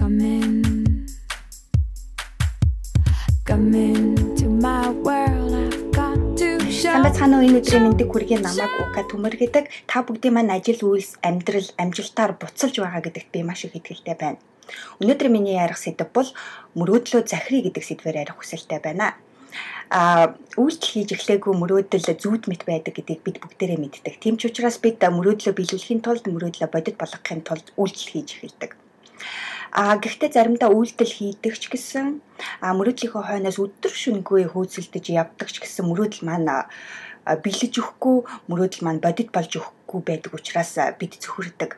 Come into my world. I've got to show. Сайн бацхан энэ өдрийн мэндийг хүргэе намайг ука төмөр гэдэг. Та бүгдийн маань ажил үйлс амьдрал амжилтаар буцалж байгаа гэдэгт би маш их итгэлтэй байна. Өнөөдөр миний ярих сэдэв бол мөрөөдлөө захирий гэдэг сэдвээр ярих хүсэлтэй байна. Үйлдэл хийж эхлээгүй мөрөөдөл зүйд мэт байдаг гэдгийг бид бүгдээрээ мэддэг. Тийм ч учраас бид мөрөөдлөө биелүүлэхийн тулд мөрөөдлөө бодит болгохын тулд үйлдэл хийж эхэлдэг. Гэхдээ заримдаа үйлдэл хийдэг ч гэсэн мөрөөдлийнхөө хойноос өдөр шөнөгүй хөөцөлдөж явдаг ч гэсэн мөрөөдөл маань бэлэж өгөхгүй, мөрөөдөл маань бодит болж өгөхгүй байдаг учраас бид цөхөрдөг.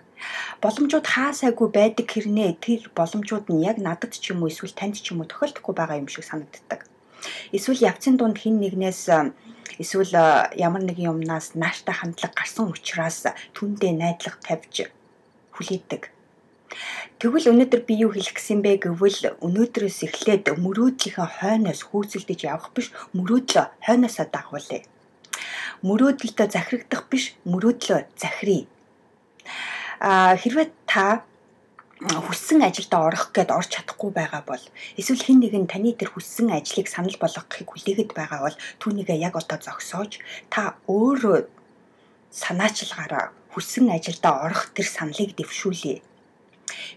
Боломжууд хаасайгүй байдаг хэрнээ тэр боломжууд нь яг надад ч юм уу эсвэл танд ч юм уу тохиолдохгүй байгаа юм шиг санагддаг. Эсвэл явцын дунд хэн нэгнээс эсвэл ямар нэгэн юмнаас нааштай хандлага гарсан учраас түндээ найдлага тавьж хүлээдэг. Тэгвэл өнөөдөр би юу хэлэх гэсэн бэ гэвэл өнөөдрөөс эхлээд мөрөөдлийнхөө хойноос хөөцөлдөж явах биш, мөрөөдлөө хойноосоо дагуулъя. Мөрөөдөлтөө захирагдах биш, мөрөөдлөө захирий. Хэрвээ та хүссэн ажилдаа орох гээд орж чадахгүй байгаа бол эсвэл хэн нэгэн таны тэр хүссэн ажлыг санал болгохыг хүлээгээд байгаа бол түүнийгээ яг одоо зогсоож та өөрөө санаачлагаараа хүссэн ажилдаа орох тэр саналыг дэвшүүлье.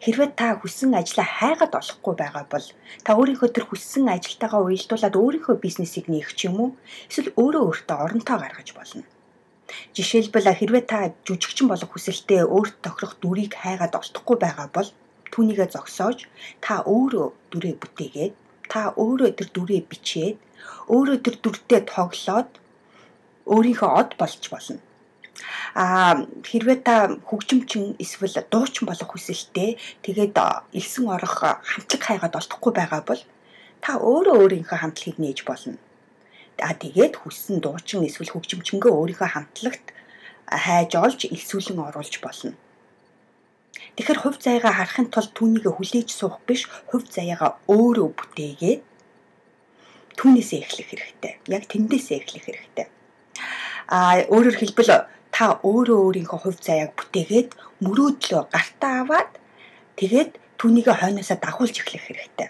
Хэрвээ та хүссэн ажлаа хайгаад олохгүй байгаа бол та өөрийнхөө тэр хүссэн ажилтайгаа уялдуулаад өөрийнхөө бизнесийг нээх ч юм уу эсвэл өөртөө оронтоо гаргаж болно. Жишээлбэл хэрвээ та жүжигчин болох хүсэлтэд өөрт тохирох дүрийг хайгаад олдохгүй байгаа бол түүнийгээ зогсоож та өөрөө дүрээ бүтээгээд та өөрөө тэр дүрээ бичээд өөрөө тэр дүртэй тоглоод өөрийнхөө од болж болно. Хэрвээ та хөгжимчин эсвэл дуучин болох хүсэлтэй тэгээд элсэн орох хамтлаг хайгаад олдохгүй байгаа бол та өөрөө өөрийнхөө хамтлагийг нээж болно. Тэгээд хүссэн дуучин эсвэл хөгжимчингөө өөрийнхөө хамтлагт хайж олж элсүүлэн оруулж болно. Тэгэхээр хувь заяагаа харахын тулд түүнийг хүлээж суух биш, хувь заяагаа өөрөө бүтээгээд түүнээсээ эхлэх хэрэгтэй. Яг тэндээсээ эхлэх хэрэгтэй. Өөрөөр хэлбэл та өөрөө өөрийнхөө хувь заяаг бүтээгээд мөрөөдлөө гартаа аваад тэгээд түүнийг хойноосоо дагуулж эхлэх хэрэгтэй.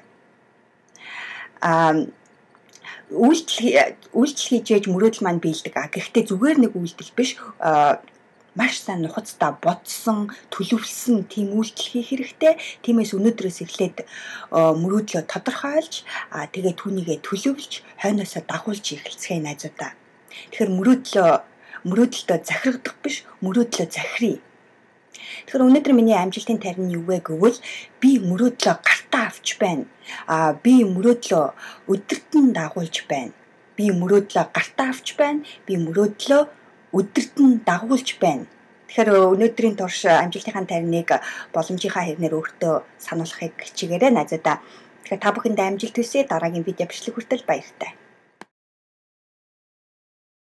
Үйлдэл хийж мөрөөдөл маань биелдэг. Гэхдээ зүгээр нэг үйлдэл биш, маш сайн нухацтай бодсон, төлөвлөсөн тийм үйлдэл хийх хэрэгтэй. Тиймээс өнөөдрөөс эхлээд мөрөөдлөө тодорхойлж, тэгээд түүнийгээ төлөвлөж, хойноосоо дагуулж эхэлцгээе найзуудаа. Тэгэхээр мөрөөдөлтөө захирагдах биш, мөрөөдлөө захирий. Тэгэхээр өнөөдөр миний амжилтын тарин юу вэ гэвэл би мөрөөдлөө гартаа авч байна. Би мөрөөдлөө өдөртөн дагуулж байна. Би мөрөөдлөө гартаа авч байна. Би мөрөөдлөө өдөртөн дагуулж байна. Тэгэхээр өнөөдрийн турш амжилтынхаа тариныг боломжийнхаа хэрнээр өөртөө сануулахыг хичээгээрэй найзуудаа. Тэгэхээр та бүхэнд амжилт хүсье. Дараагийн видео бичлэг хүртэл баяртай.